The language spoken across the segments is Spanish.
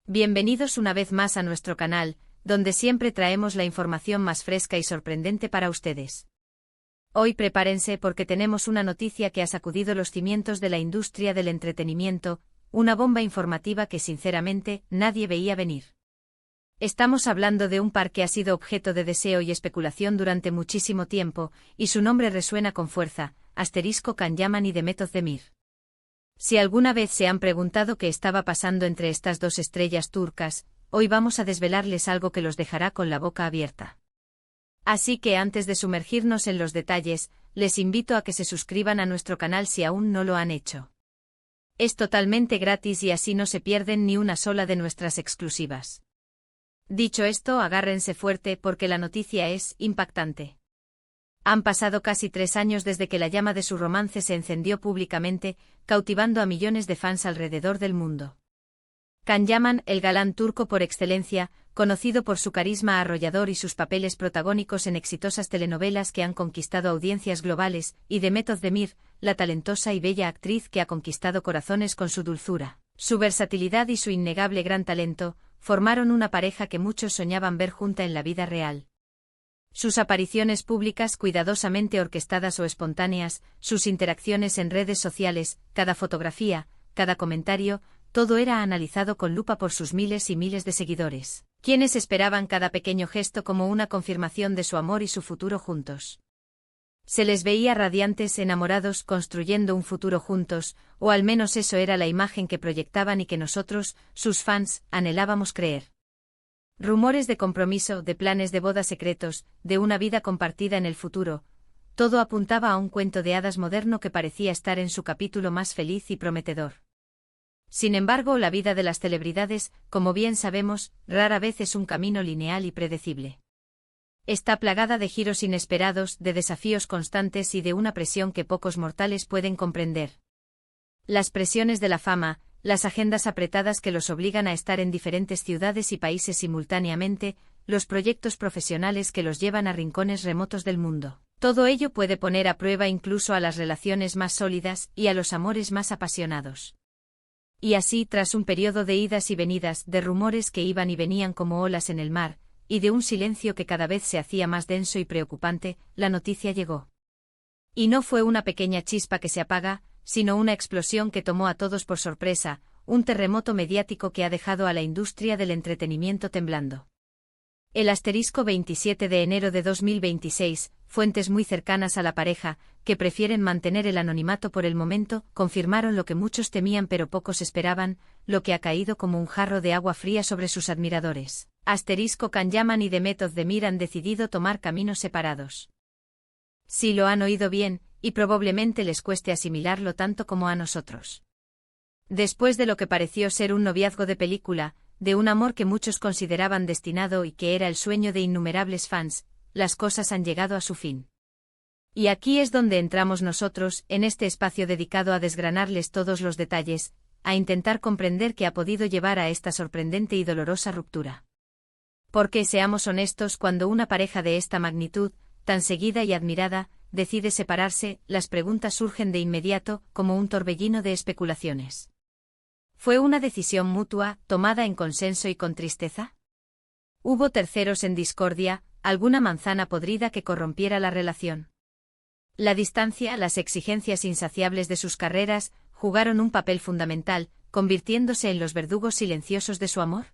Bienvenidos una vez más a nuestro canal, donde siempre traemos la información más fresca y sorprendente para ustedes. Hoy prepárense porque tenemos una noticia que ha sacudido los cimientos de la industria del entretenimiento, una bomba informativa que sinceramente nadie veía venir. Estamos hablando de un par que ha sido objeto de deseo y especulación durante muchísimo tiempo, y su nombre resuena con fuerza: Can Yaman y Demet Özdemir. Si alguna vez se han preguntado qué estaba pasando entre estas dos estrellas turcas, hoy vamos a desvelarles algo que los dejará con la boca abierta. Así que antes de sumergirnos en los detalles, les invito a que se suscriban a nuestro canal si aún no lo han hecho. Es totalmente gratis y así no se pierden ni una sola de nuestras exclusivas. Dicho esto, agárrense fuerte porque la noticia es impactante. Han pasado casi 3 años desde que la llama de su romance se encendió públicamente, cautivando a millones de fans alrededor del mundo. Can Yaman, el galán turco por excelencia, conocido por su carisma arrollador y sus papeles protagónicos en exitosas telenovelas que han conquistado audiencias globales, y Demet Özdemir, la talentosa y bella actriz que ha conquistado corazones con su dulzura, su versatilidad y su innegable gran talento, formaron una pareja que muchos soñaban ver junta en la vida real. Sus apariciones públicas cuidadosamente orquestadas o espontáneas, sus interacciones en redes sociales, cada fotografía, cada comentario, todo era analizado con lupa por sus miles y miles de seguidores, quienes esperaban cada pequeño gesto como una confirmación de su amor y su futuro juntos. Se les veía radiantes, enamorados, construyendo un futuro juntos, o al menos eso era la imagen que proyectaban y que nosotros, sus fans, anhelábamos creer. Rumores de compromiso, de planes de boda secretos, de una vida compartida en el futuro, todo apuntaba a un cuento de hadas moderno que parecía estar en su capítulo más feliz y prometedor. Sin embargo, la vida de las celebridades, como bien sabemos, rara vez es un camino lineal y predecible. Está plagada de giros inesperados, de desafíos constantes y de una presión que pocos mortales pueden comprender. Las presiones de la fama, las agendas apretadas que los obligan a estar en diferentes ciudades y países simultáneamente, los proyectos profesionales que los llevan a rincones remotos del mundo. Todo ello puede poner a prueba incluso a las relaciones más sólidas y a los amores más apasionados. Y así, tras un periodo de idas y venidas, de rumores que iban y venían como olas en el mar, y de un silencio que cada vez se hacía más denso y preocupante, la noticia llegó. Y no fue una pequeña chispa que se apaga, sino una explosión que tomó a todos por sorpresa, un terremoto mediático que ha dejado a la industria del entretenimiento temblando. El 27 de enero de 2026, fuentes muy cercanas a la pareja, que prefieren mantener el anonimato por el momento, confirmaron lo que muchos temían pero pocos esperaban, lo que ha caído como un jarro de agua fría sobre sus admiradores. Can Yaman y Demet Özdemir han decidido tomar caminos separados. Sí, lo han oído bien, y probablemente les cueste asimilarlo tanto como a nosotros. Después de lo que pareció ser un noviazgo de película, de un amor que muchos consideraban destinado y que era el sueño de innumerables fans, las cosas han llegado a su fin. Y aquí es donde entramos nosotros, en este espacio dedicado a desgranarles todos los detalles, a intentar comprender qué ha podido llevar a esta sorprendente y dolorosa ruptura. Porque, seamos honestos, cuando una pareja de esta magnitud, tan seguida y admirada, decide separarse, las preguntas surgen de inmediato, como un torbellino de especulaciones. ¿Fue una decisión mutua, tomada en consenso y con tristeza? ¿Hubo terceros en discordia, alguna manzana podrida que corrompiera la relación? La distancia, las exigencias insaciables de sus carreras, jugaron un papel fundamental, convirtiéndose en los verdugos silenciosos de su amor.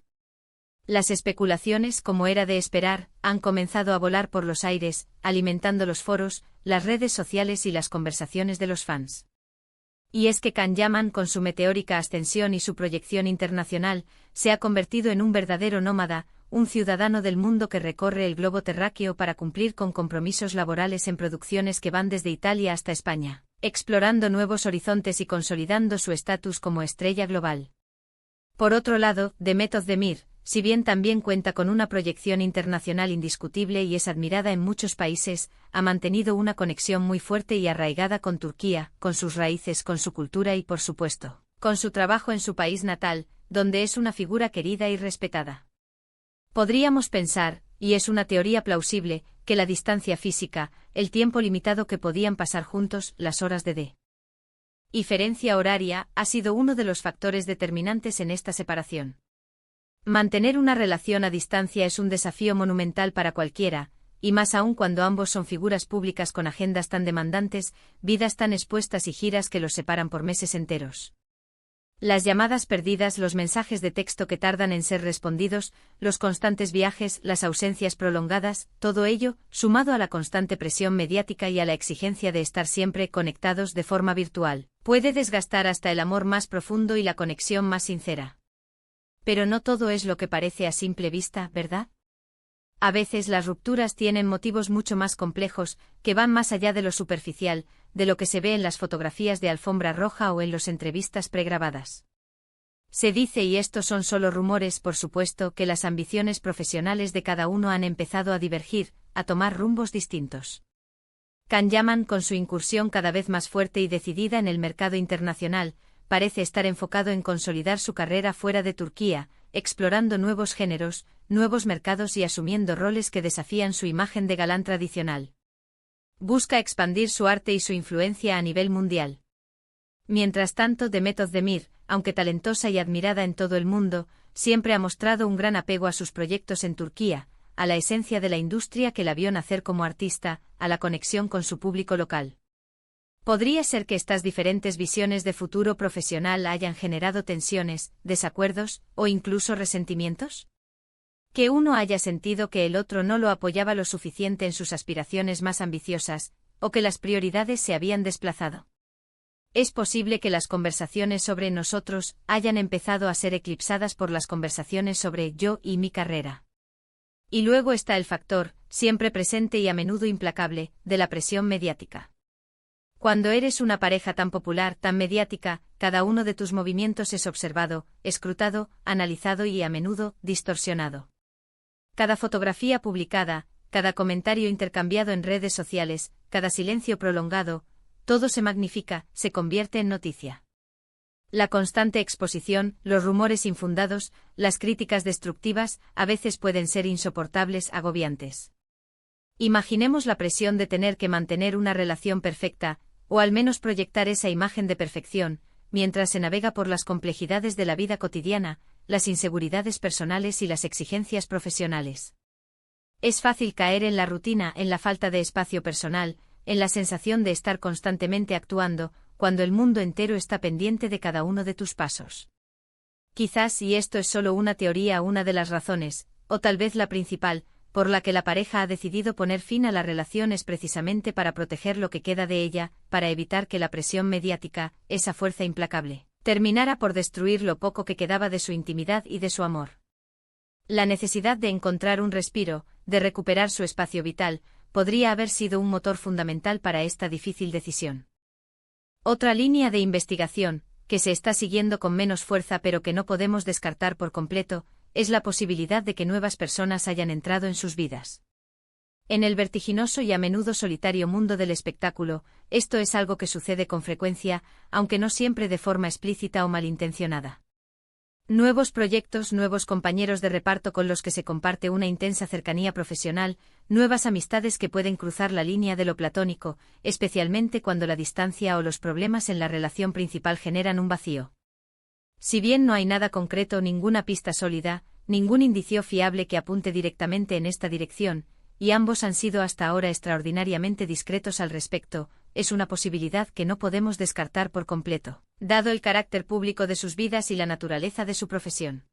Las especulaciones, como era de esperar, han comenzado a volar por los aires, alimentando los foros, las redes sociales y las conversaciones de los fans. Y es que Can Yaman, con su meteórica ascensión y su proyección internacional, se ha convertido en un verdadero nómada, un ciudadano del mundo que recorre el globo terráqueo para cumplir con compromisos laborales en producciones que van desde Italia hasta España, explorando nuevos horizontes y consolidando su estatus como estrella global. Por otro lado, Demet Özdemir, si bien también cuenta con una proyección internacional indiscutible y es admirada en muchos países, ha mantenido una conexión muy fuerte y arraigada con Turquía, con sus raíces, con su cultura y, por supuesto, con su trabajo en su país natal, donde es una figura querida y respetada. Podríamos pensar, y es una teoría plausible, que la distancia física, el tiempo limitado que podían pasar juntos, las horas de diferencia horaria, ha sido uno de los factores determinantes en esta separación. Mantener una relación a distancia es un desafío monumental para cualquiera, y más aún cuando ambos son figuras públicas con agendas tan demandantes, vidas tan expuestas y giras que los separan por meses enteros. Las llamadas perdidas, los mensajes de texto que tardan en ser respondidos, los constantes viajes, las ausencias prolongadas, todo ello, sumado a la constante presión mediática y a la exigencia de estar siempre conectados de forma virtual, puede desgastar hasta el amor más profundo y la conexión más sincera. Pero no todo es lo que parece a simple vista, ¿verdad? A veces las rupturas tienen motivos mucho más complejos, que van más allá de lo superficial, de lo que se ve en las fotografías de alfombra roja o en las entrevistas pregrabadas. Se dice, y estos son solo rumores, por supuesto, que las ambiciones profesionales de cada uno han empezado a divergir, a tomar rumbos distintos. Can Yaman, con su incursión cada vez más fuerte y decidida en el mercado internacional, parece estar enfocado en consolidar su carrera fuera de Turquía, explorando nuevos géneros, nuevos mercados y asumiendo roles que desafían su imagen de galán tradicional. Busca expandir su arte y su influencia a nivel mundial. Mientras tanto, Demet Özdemir, aunque talentosa y admirada en todo el mundo, siempre ha mostrado un gran apego a sus proyectos en Turquía, a la esencia de la industria que la vio nacer como artista, a la conexión con su público local. ¿Podría ser que estas diferentes visiones de futuro profesional hayan generado tensiones, desacuerdos, o incluso resentimientos? Que uno haya sentido que el otro no lo apoyaba lo suficiente en sus aspiraciones más ambiciosas, o que las prioridades se habían desplazado. Es posible que las conversaciones sobre nosotros hayan empezado a ser eclipsadas por las conversaciones sobre yo y mi carrera. Y luego está el factor, siempre presente y a menudo implacable, de la presión mediática. Cuando eres una pareja tan popular, tan mediática, cada uno de tus movimientos es observado, escrutado, analizado y a menudo distorsionado. Cada fotografía publicada, cada comentario intercambiado en redes sociales, cada silencio prolongado, todo se magnifica, se convierte en noticia. La constante exposición, los rumores infundados, las críticas destructivas, a veces pueden ser insoportables, agobiantes. Imaginemos la presión de tener que mantener una relación perfecta, o al menos proyectar esa imagen de perfección, mientras se navega por las complejidades de la vida cotidiana, las inseguridades personales y las exigencias profesionales. Es fácil caer en la rutina, en la falta de espacio personal, en la sensación de estar constantemente actuando, cuando el mundo entero está pendiente de cada uno de tus pasos. Quizás, y esto es solo una teoría, una de las razones, o tal vez la principal, por la que la pareja ha decidido poner fin a la relación es precisamente para proteger lo que queda de ella, para evitar que la presión mediática, esa fuerza implacable, terminara por destruir lo poco que quedaba de su intimidad y de su amor. La necesidad de encontrar un respiro, de recuperar su espacio vital, podría haber sido un motor fundamental para esta difícil decisión. Otra línea de investigación, que se está siguiendo con menos fuerza pero que no podemos descartar por completo, es la posibilidad de que nuevas personas hayan entrado en sus vidas. En el vertiginoso y a menudo solitario mundo del espectáculo, esto es algo que sucede con frecuencia, aunque no siempre de forma explícita o malintencionada. Nuevos proyectos, nuevos compañeros de reparto con los que se comparte una intensa cercanía profesional, nuevas amistades que pueden cruzar la línea de lo platónico, especialmente cuando la distancia o los problemas en la relación principal generan un vacío. Si bien no hay nada concreto, ninguna pista sólida, ningún indicio fiable que apunte directamente en esta dirección, y ambos han sido hasta ahora extraordinariamente discretos al respecto, es una posibilidad que no podemos descartar por completo, dado el carácter público de sus vidas y la naturaleza de su profesión.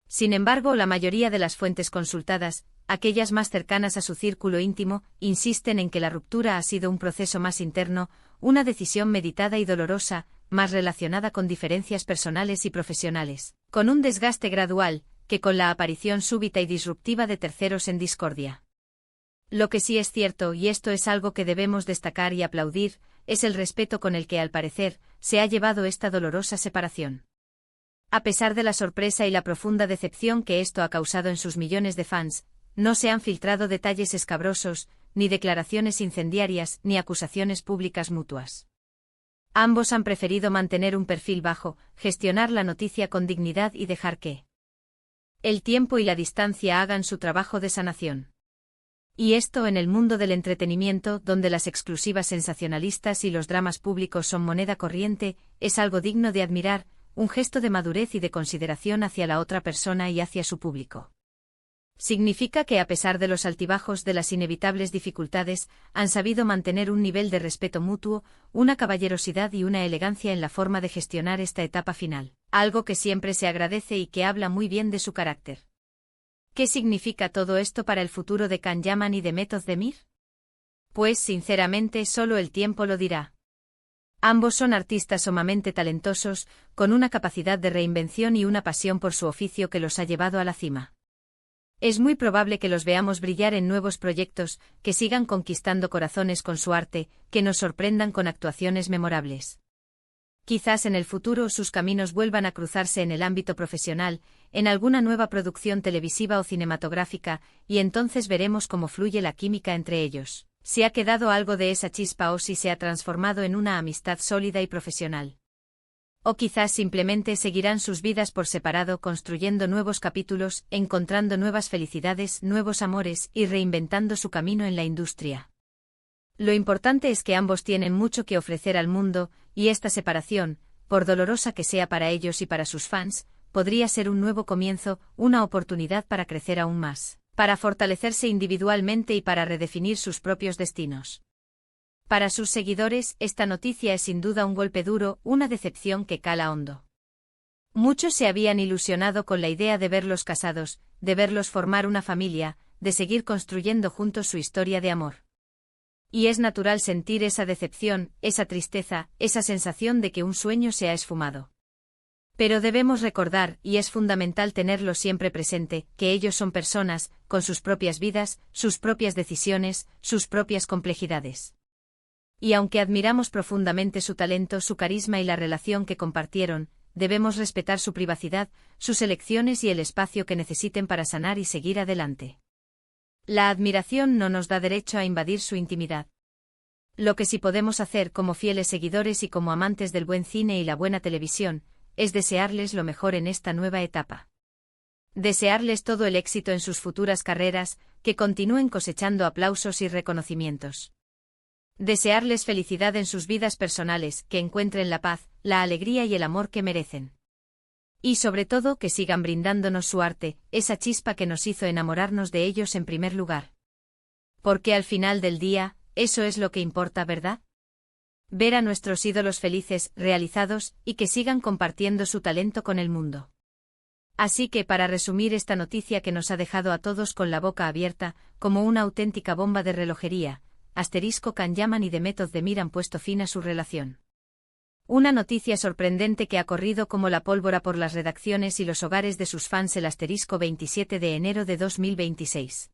Sin embargo, la mayoría de las fuentes consultadas, aquellas más cercanas a su círculo íntimo, insisten en que la ruptura ha sido un proceso más interno, una decisión meditada y dolorosa, más relacionada con diferencias personales y profesionales, con un desgaste gradual, que con la aparición súbita y disruptiva de terceros en discordia. Lo que sí es cierto, y esto es algo que debemos destacar y aplaudir, es el respeto con el que, al parecer, se ha llevado esta dolorosa separación. A pesar de la sorpresa y la profunda decepción que esto ha causado en sus millones de fans, no se han filtrado detalles escabrosos, ni declaraciones incendiarias, ni acusaciones públicas mutuas. Ambos han preferido mantener un perfil bajo, gestionar la noticia con dignidad y dejar que el tiempo y la distancia hagan su trabajo de sanación. Y esto en el mundo del entretenimiento, donde las exclusivas sensacionalistas y los dramas públicos son moneda corriente, es algo digno de admirar, un gesto de madurez y de consideración hacia la otra persona y hacia su público. Significa que a pesar de los altibajos de las inevitables dificultades, han sabido mantener un nivel de respeto mutuo, una caballerosidad y una elegancia en la forma de gestionar esta etapa final, algo que siempre se agradece y que habla muy bien de su carácter. ¿Qué significa todo esto para el futuro de Can Yaman y de Method Demir? Pues sinceramente solo el tiempo lo dirá. Ambos son artistas sumamente talentosos, con una capacidad de reinvención y una pasión por su oficio que los ha llevado a la cima. Es muy probable que los veamos brillar en nuevos proyectos, que sigan conquistando corazones con su arte, que nos sorprendan con actuaciones memorables. Quizás en el futuro sus caminos vuelvan a cruzarse en el ámbito profesional, en alguna nueva producción televisiva o cinematográfica, y entonces veremos cómo fluye la química entre ellos. Si ha quedado algo de esa chispa o si se ha transformado en una amistad sólida y profesional. O quizás simplemente seguirán sus vidas por separado construyendo nuevos capítulos, encontrando nuevas felicidades, nuevos amores y reinventando su camino en la industria. Lo importante es que ambos tienen mucho que ofrecer al mundo, y esta separación, por dolorosa que sea para ellos y para sus fans, podría ser un nuevo comienzo, una oportunidad para crecer aún más, para fortalecerse individualmente y para redefinir sus propios destinos. Para sus seguidores, esta noticia es sin duda un golpe duro, una decepción que cala hondo. Muchos se habían ilusionado con la idea de verlos casados, de verlos formar una familia, de seguir construyendo juntos su historia de amor. Y es natural sentir esa decepción, esa tristeza, esa sensación de que un sueño se ha esfumado. Pero debemos recordar, y es fundamental tenerlo siempre presente, que ellos son personas, con sus propias vidas, sus propias decisiones, sus propias complejidades. Y aunque admiramos profundamente su talento, su carisma y la relación que compartieron, debemos respetar su privacidad, sus elecciones y el espacio que necesiten para sanar y seguir adelante. La admiración no nos da derecho a invadir su intimidad. Lo que sí podemos hacer como fieles seguidores y como amantes del buen cine y la buena televisión, es desearles lo mejor en esta nueva etapa. Desearles todo el éxito en sus futuras carreras, que continúen cosechando aplausos y reconocimientos. Desearles felicidad en sus vidas personales, que encuentren la paz, la alegría y el amor que merecen. Y sobre todo que sigan brindándonos su arte, esa chispa que nos hizo enamorarnos de ellos en primer lugar. Porque al final del día, eso es lo que importa, ¿verdad? Ver a nuestros ídolos felices, realizados, y que sigan compartiendo su talento con el mundo. Así que para resumir esta noticia que nos ha dejado a todos con la boca abierta, como una auténtica bomba de relojería, Can Yaman y The Method Demir han puesto fin a su relación. Una noticia sorprendente que ha corrido como la pólvora por las redacciones y los hogares de sus fans el 27 de enero de 2026.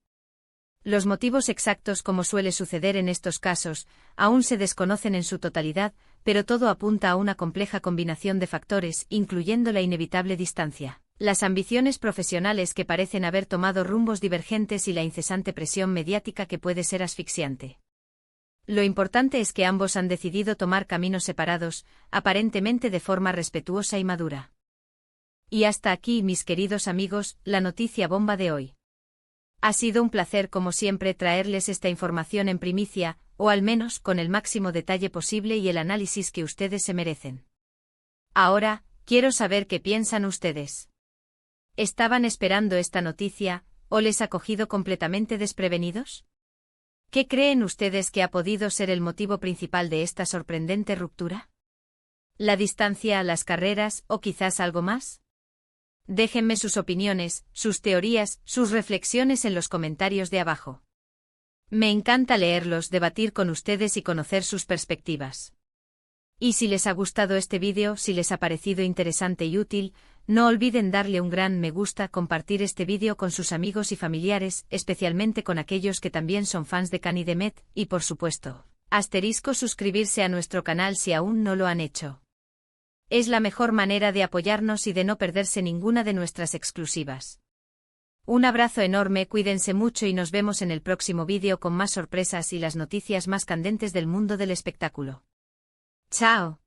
Los motivos exactos, como suele suceder en estos casos, aún se desconocen en su totalidad, pero todo apunta a una compleja combinación de factores, incluyendo la inevitable distancia, las ambiciones profesionales que parecen haber tomado rumbos divergentes y la incesante presión mediática que puede ser asfixiante. Lo importante es que ambos han decidido tomar caminos separados, aparentemente de forma respetuosa y madura. Y hasta aquí, mis queridos amigos, la noticia bomba de hoy. Ha sido un placer como siempre traerles esta información en primicia, o al menos con el máximo detalle posible y el análisis que ustedes se merecen. Ahora, quiero saber qué piensan ustedes. ¿Estaban esperando esta noticia, o les ha cogido completamente desprevenidos? ¿Qué creen ustedes que ha podido ser el motivo principal de esta sorprendente ruptura? ¿La distancia a las carreras o quizás algo más? Déjenme sus opiniones, sus teorías, sus reflexiones en los comentarios de abajo. Me encanta leerlos, debatir con ustedes y conocer sus perspectivas. Y si les ha gustado este vídeo, si les ha parecido interesante y útil, no olviden darle un gran me gusta, compartir este vídeo con sus amigos y familiares, especialmente con aquellos que también son fans de Can y de Met, y por supuesto, suscribirse a nuestro canal si aún no lo han hecho. Es la mejor manera de apoyarnos y de no perderse ninguna de nuestras exclusivas. Un abrazo enorme, cuídense mucho y nos vemos en el próximo vídeo con más sorpresas y las noticias más candentes del mundo del espectáculo. ¡Chao!